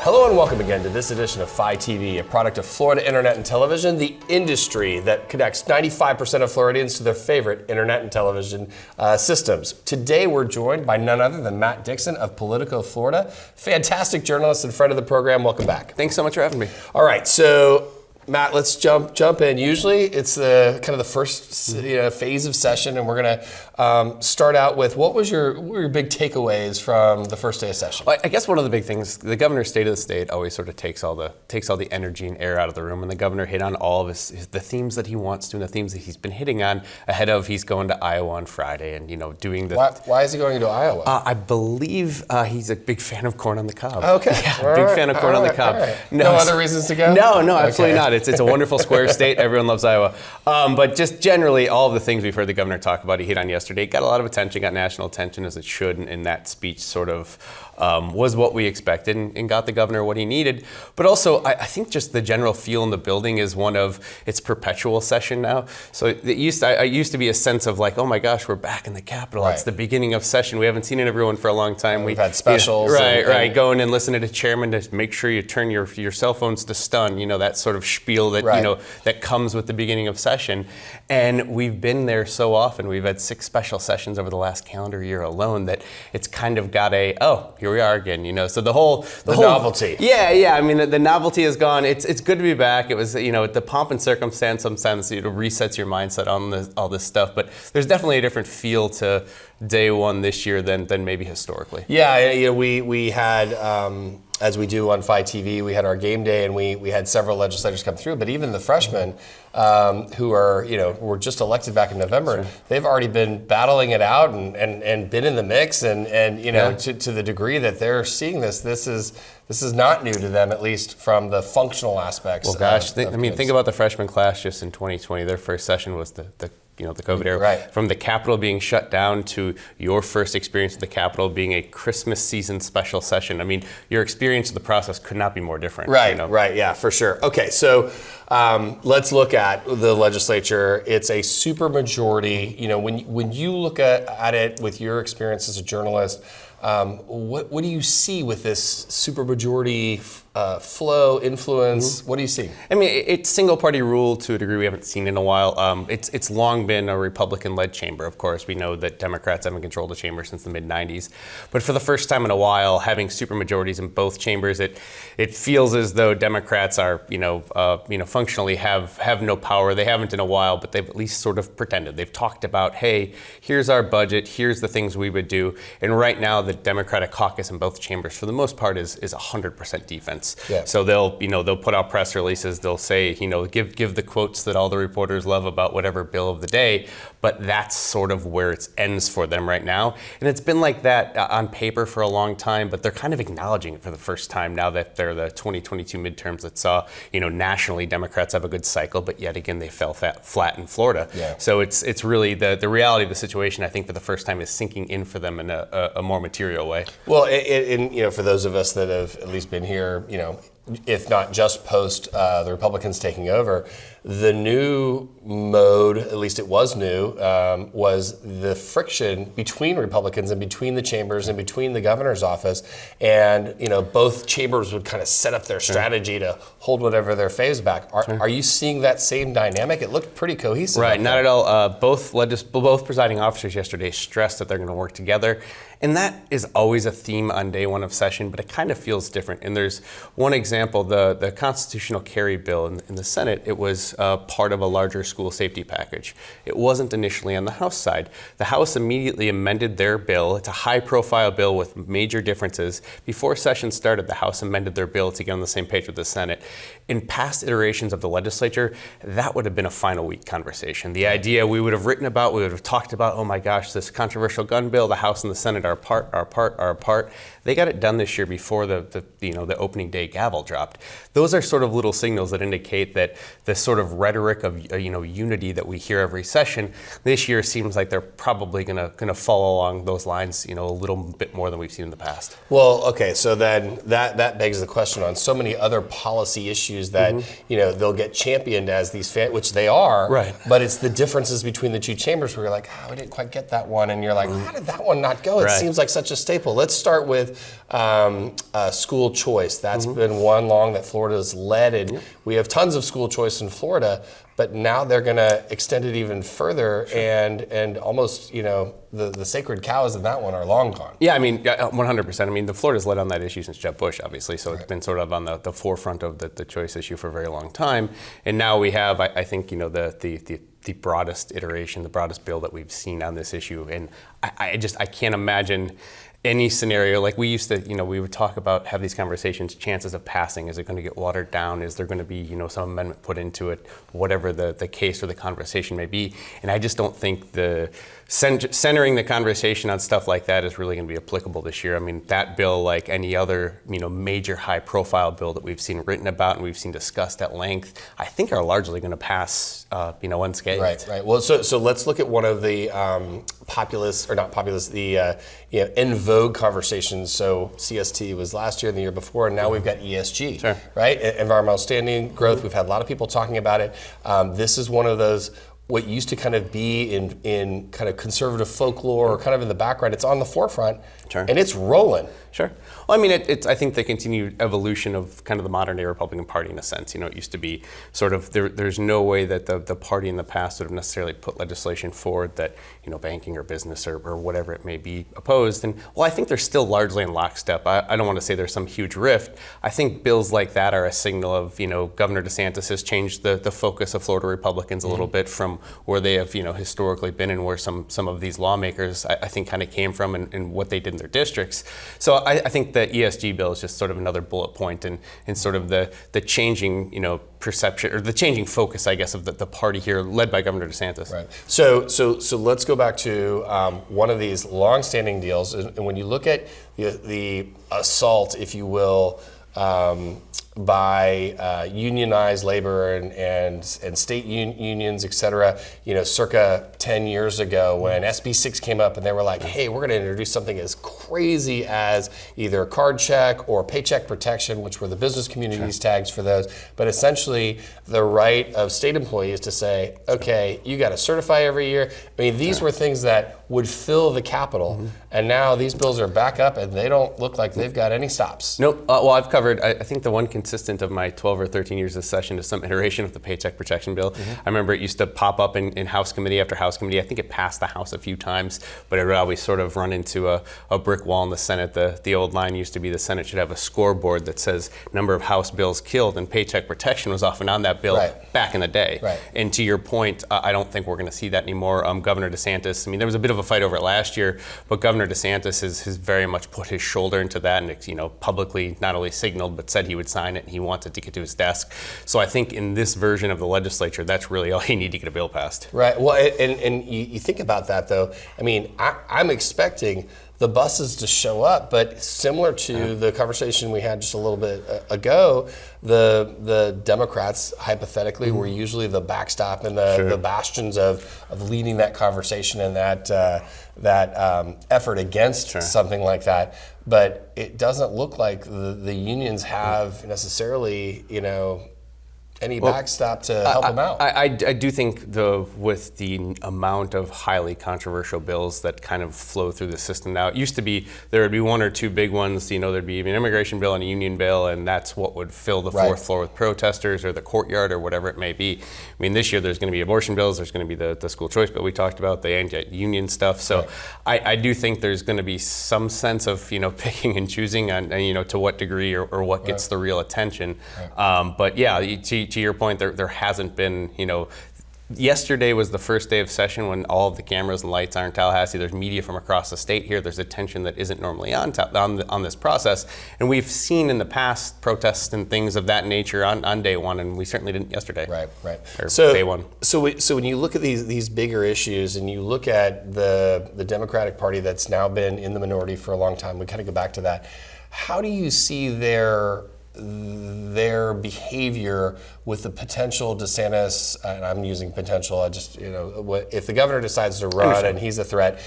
Hello and welcome again to this edition of Phi TV, a product of Florida Internet and Television, the industry that connects 95% of Floridians to their favorite internet and television systems. Today we're joined by none other than Matt Dixon of Politico Florida, fantastic journalist and friend of the program. Welcome back. Thanks so much for having me. All right, so Matt, let's jump in. Usually it's the kind of the first phase of session, and we're going to start out with what were your big takeaways from the first day of session? Well, I guess one of the big things, the governor's state of the state always sort of takes all the energy and air out of the room, and the governor hit on all of the themes that he wants to and the themes that he's been hitting on ahead of he's going to Iowa on Friday and doing the. Why is he going to Iowa? I believe he's a big fan of corn on the cob. Okay, yeah, big fan of corn on the cob. Right. No other reasons to go? No, absolutely not. It's a wonderful square state. Everyone loves Iowa. But just generally, all of the things we've heard the governor talk about, he hit on yesterday, got a lot of attention, got national attention as it should, and that speech sort of was what we expected and got the governor what he needed. But also, I think just the general feel in the building is one of its perpetual session now. So it used to be a sense of like, oh my gosh, we're back in the Capitol. Right. It's the beginning of session. We haven't seen everyone for a long time. We've had specials. Right. Go in and listen to the chairman to make sure you turn your cell phones to stun. That sort of spiel that that comes with the beginning of session. And we've been there so often. We've had 6 special sessions over the last calendar year alone that it's kind of got here we are again, So the whole novelty. Yeah. I mean, the novelty is gone. It's good to be back. It was, the pomp and circumstance sometimes resets your mindset on all this stuff. But there's definitely a different feel to day one this year than maybe historically. Yeah, we had. As we do on Phi TV, we had our game day and we had several legislators come through, but even the freshmen who are, were just elected back in November, sure. They've already been battling it out and been in the mix and to the degree that they're seeing this is not new to them, at least from the functional aspects. Well, gosh, think about the freshman class just in 2020. Their first session was the COVID era. Right. From the Capitol being shut down to your first experience at the Capitol being a Christmas season special session. I mean, your experience of the process could not be more different. Right, yeah, for sure. Okay, so let's look at the legislature. It's a super majority. When you look at it with your experience as a journalist, what do you see with this supermajority flow, influence? Mm-hmm. What do you see? I mean, it's single-party rule to a degree we haven't seen in a while. It's long been a Republican-led chamber, of course. We know that Democrats haven't controlled the chamber since the mid-'90s. But for the first time in a while, having supermajorities in both chambers, it feels as though Democrats are, functionally have no power. They haven't in a while, but they've at least sort of pretended. They've talked about, hey, here's our budget, here's the things we would do. And right now, the Democratic caucus in both chambers, for the most part, is 100% defense. Yeah. So they'll put out press releases. They'll say, give the quotes that all the reporters love about whatever bill of the day. But that's sort of where it ends for them right now. And it's been like that on paper for a long time, but they're kind of acknowledging it for the first time now that they're the 2022 midterms that saw, nationally Democrats have a good cycle, but yet again they fell flat in Florida. Yeah. So it's really the reality of the situation, I think, for the first time is sinking in for them in a more material way. Well, for those of us that have at least been here, if not just post the Republicans taking over, the new mode, at least it was new, was the friction between Republicans and between the chambers and between the governor's office. And, both chambers would kind of set up their strategy to hold whatever their faves back. Are you seeing that same dynamic? It looked pretty cohesive. Right, not at all. Both presiding officers yesterday stressed that they're going to work together. And that is always a theme on day one of session, but it kind of feels different. And there's one example, the constitutional carry bill in the Senate, it was part of a larger school safety package. It wasn't initially on the House side. The House immediately amended their bill. It's a high-profile bill with major differences. Before session started, the House amended their bill to get on the same page with the Senate. In past iterations of the legislature, that would have been a final week conversation. The idea we would have written about, we would have talked about, oh my gosh, this controversial gun bill, the House and the Senate are apart. They got it done this year before the opening day gavel dropped. Those are sort of little signals that indicate that the sort of rhetoric of unity that we hear every session this year seems like they're probably gonna follow along those lines, a little bit more than we've seen in the past. Well, okay, so then that begs the question on so many other policy issues that they'll get championed as these which they are, right? But it's the differences between the two chambers where you're like, we didn't quite get that one, and you're like, how did that one not go? It's seems like such a staple. Let's start with school choice. That's been one long that Florida's led, and we have tons of school choice in Florida. But now they're going to extend it even further, and almost, the sacred cows in that one are long gone. Yeah, I mean, 100%. I mean, the Florida's led on that issue since Jeb Bush, obviously, so it's been sort of on the forefront of the choice issue for a very long time. And now we have, I think, the broadest iteration, the broadest bill that we've seen on this issue. And I can't imagine any scenario, like we used to, we would talk about, have these conversations, chances of passing, is it going to get watered down? Is there going to be, some amendment put into it, whatever the case or the conversation may be? And I just don't think the centering the conversation on stuff like that is really going to be applicable this year. I mean, that bill, like any other, major high-profile bill that we've seen written about and we've seen discussed at length, I think are largely going to pass, unscathed. Right. Well, so let's look at one of the in vogue conversations. So CST was last year and the year before, and now we've got ESG, Sure. right? Environmental standing growth. We've had a lot of people talking about it. This is one of those, what used to kind of be in kind of conservative folklore or kind of in the background. It's on the forefront, Sure. and it's rolling. Sure. Well, I mean, it's I think the continued evolution of kind of the modern day Republican Party in a sense. It used to be sort of, there's no way that the party in the past would have necessarily put legislation forward that, banking or business or whatever it may be opposed. And well, I think they're still largely in lockstep. I don't want to say there's some huge rift. I think bills like that are a signal of, Governor DeSantis has changed the focus of Florida Republicans a little bit from where they have, historically been and where some of these lawmakers, I think, kind of came from and what they did in their districts. So I think the ESG bill is just sort of another bullet point in sort of the changing, perception or the changing focus, I guess, of the party here, led by Governor DeSantis. Right. So let's go back to one of these long-standing deals, and when you look at the assault, if you will, by unionized labor and state unions, et cetera, circa 10 years ago when SB 6 came up and they were like, hey, we're going to introduce something as crazy as either a card check or paycheck protection, which were the business community's tags for those, but essentially the right of state employees to say, okay, you got to certify every year. I mean, these were things that would fill the Capitol, and now these bills are back up and they don't look like they've got any stops. Nope. Well, I've covered, I think the one consistent of my 12 or 13 years of session is some iteration of the Paycheck Protection Bill. I remember it used to pop up in House committee after House committee. I think it passed the House a few times, but it would always sort of run into a brick wall in the Senate. The old line used to be the Senate should have a scoreboard that says number of House bills killed, and paycheck protection was often on that bill back in the day. Right. And to your point, I don't think we're going to see that anymore. Governor DeSantis, I mean, there was a bit of a fight over it last year, but Governor DeSantis has very much put his shoulder into that and publicly not only signaled but said he would sign it and he wants it to get to his desk. So I think in this version of the legislature, that's really all you need to get a bill passed. Right. Well, and you think about that though. I mean, I'm expecting the buses to show up, but similar to the conversation we had just a little bit ago, the Democrats hypothetically were usually the backstop and the bastions of leading that conversation and that effort against something like that. But it doesn't look like the unions have necessarily, any backstop to help them out. I do think, with the amount of highly controversial bills that kind of flow through the system now, it used to be there would be one or two big ones. There'd be an immigration bill and a union bill, and that's what would fill the fourth floor with protesters or the courtyard or whatever it may be. I mean, this year there's going to be abortion bills. There's going to be the school choice bill we talked about, the anti-union stuff. So I do think there's going to be some sense of picking and choosing on to what degree or what gets the real attention. But yeah, to your point, there hasn't been, yesterday was the first day of session when all of the cameras and lights are in Tallahassee. There's media from across the state here. There's attention that isn't normally on this process. And we've seen in the past protests and things of that nature on day one, and we certainly didn't yesterday. Right. Or so day one. So when you look at these bigger issues and you look at the Democratic Party that's now been in the minority for a long time, we kind of go back to that. How do you see their behavior with the potential DeSantis, and I'm using potential, if the governor decides to run and he's a threat,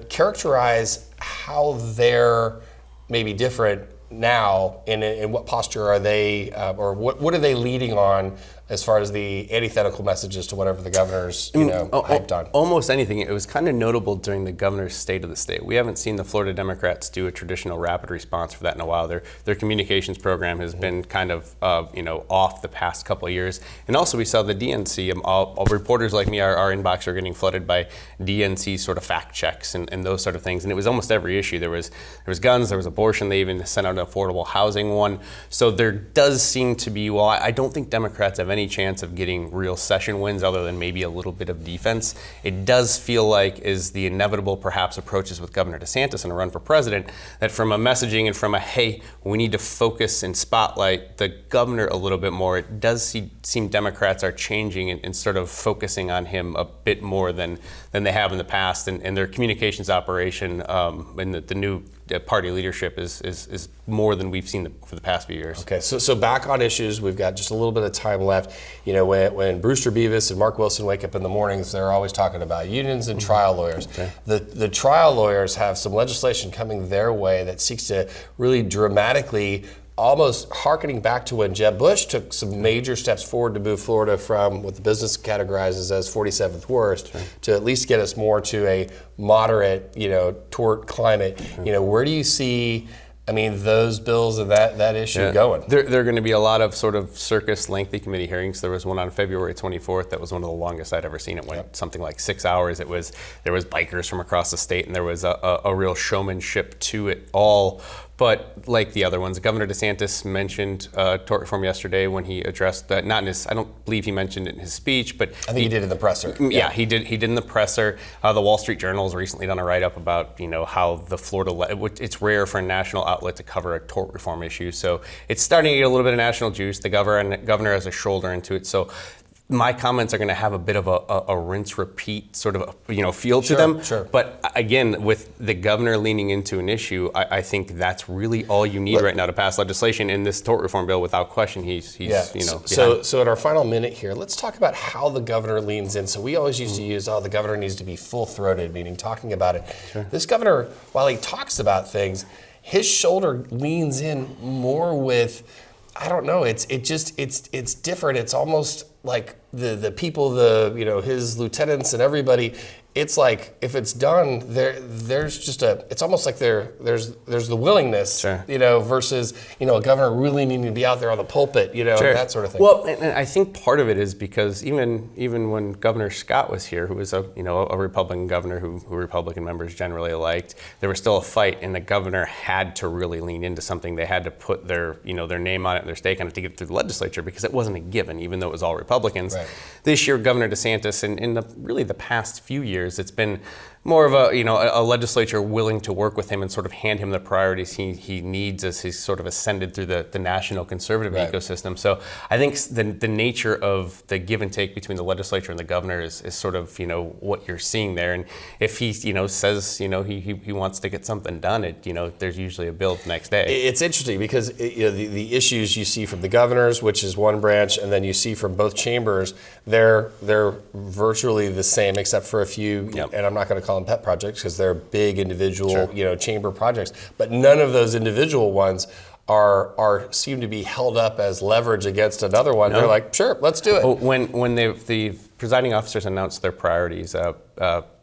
characterize how they're maybe different now, and in what posture are they, or what are they leading on as far as the antithetical messages to whatever the governor's hyped on? Almost anything. It was kind of notable during the governor's State of the State. We haven't seen the Florida Democrats do a traditional rapid response for that in a while. Their communications program has been kind of off the past couple of years. And also we saw the DNC. All reporters like me, our inbox are getting flooded by DNC sort of fact checks and those sort of things. And it was almost every issue. There was guns, there was abortion. They even sent out an affordable housing one. So there does seem to be, well, I don't think Democrats have any chance of getting real session wins other than maybe a little bit of defense. It does feel like is the inevitable perhaps approaches with Governor DeSantis in a run for president, that from a messaging and from a, hey, we need to focus and spotlight the governor a little bit more, it does seem Democrats are changing and sort of focusing on him a bit more than they have in the past, and their communications operation and the new party leadership is more than we've seen for the past few years. Okay, so back on issues, we've got just a little bit of time left. When Brewster Beavis and Mark Wilson wake up in the mornings, they're always talking about unions and trial lawyers. Okay. The trial lawyers have some legislation coming their way that seeks to really dramatically, almost hearkening back to when Jeb Bush took some major steps forward to move Florida from what the business categorizes as 47th worst to at least get us more to a moderate, tort climate. Where do you see, those bills and that issue going? There are going to be a lot of sort of circus lengthy committee hearings. There was one on February 24th that was one of the longest I'd ever seen. It went something like 6 hours. There was bikers from across the state, and there was a real showmanship to it all. But like the other ones, Governor DeSantis mentioned tort reform yesterday when he addressed that. Not in his, I don't believe he mentioned it in his speech, but I think he did in the presser. Yeah, he did. He did in the presser. The Wall Street Journal has recently done a write-up about how the Florida. It's rare for a national outlet to cover a tort reform issue, so it's starting to get a little bit of national juice. The governor has a shoulder into it, so. My comments are going to have a bit of a rinse repeat sort of feel to them. Sure. But again, with the governor leaning into an issue, I think that's really all you need right now to pass legislation. In this tort reform bill, without question, he's So in our final minute here, let's talk about how the governor leans in. So we always used to use, the governor needs to be full-throated, meaning talking about it. Sure. This governor, while he talks about things, his shoulder leans in more with, I don't know, it's different. It's almost like the people, his lieutenants and everybody. It's like if it's done, there's just it's almost like there's the willingness, Sure. Versus a governor really needing to be out there on the pulpit, Sure. that sort of thing. Well, and I think part of it is because even when Governor Scott was here, who was a Republican governor who Republican members generally liked, there was still a fight, and the governor had to really lean into something. They had to put their name on it and their stake on it to get through the legislature because it wasn't a given, even though it was all Republicans. Right. This year, Governor DeSantis, in the past few years, it's been more of a legislature willing to work with him and sort of hand him the priorities he needs as he's sort of ascended through the national conservative ecosystem. So I think the nature of the give and take between the legislature and the governor is sort of what you're seeing there. And if he says he wants to get something done, there's usually a bill the next day. It's interesting because the issues you see from the governors, which is one branch, and then you see from both chambers, they're virtually the same except for a few. Yep. And I'm not going to call them pet projects because they're big individual, Sure. Chamber projects. But none of those individual ones seem to be held up as leverage against another one. No. They're like, sure, let's do it. Well, when the presiding officers announced their priorities,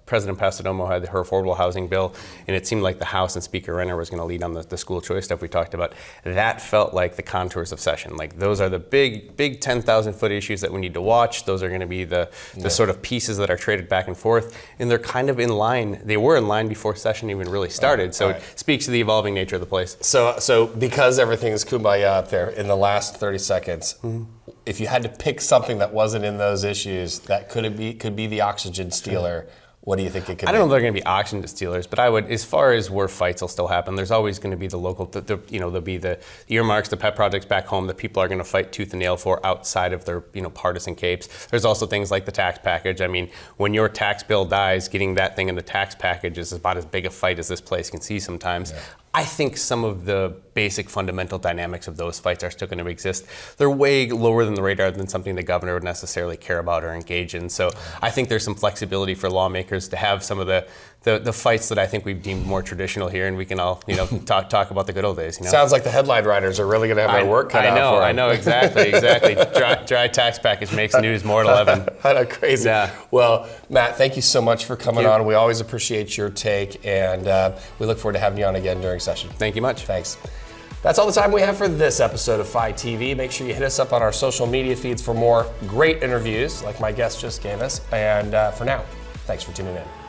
President Pasadomo had her affordable housing bill, and it seemed like the House and Speaker Renner was going to lead on the school choice stuff we talked about. That felt like the contours of session. Like those are the big 10,000-foot issues that we need to watch. Those are going to be the sort of pieces that are traded back and forth, and they're kind of in line. They were in line before session even really started, so it speaks to the evolving nature of the place. So because everything is kumbaya up there, in the last 30 seconds, if you had to pick something that wasn't in those issues that could be the oxygen stealer, what do you think it could be? I don't know if they're going to be oxygen stealers, but I would, as far as where fights will still happen, there's always going to be the local, there'll be the earmarks, the pet projects back home that people are going to fight tooth and nail for outside of their, partisan capes. There's also things like the tax package. I mean, when your tax bill dies, getting that thing in the tax package is about as big a fight as this place can see sometimes. Yeah. I think some of the basic fundamental dynamics of those fights are still going to exist. They're way lower than the radar than something the governor would necessarily care about or engage in. So I think there's some flexibility for lawmakers to have some of the the fights that I think we've deemed more traditional here, and we can all talk about the good old days. Sounds like the headline writers are really going to have their work cut out for them. I know exactly. Dry tax package makes news more at 11. I know, crazy. Yeah. Well, Matt, thank you so much for coming on. We always appreciate your take, and we look forward to having you on again during session. Thank you much. Thanks. That's all the time we have for this episode of Phi TV. Make sure you hit us up on our social media feeds for more great interviews like my guest just gave us. And for now, thanks for tuning in.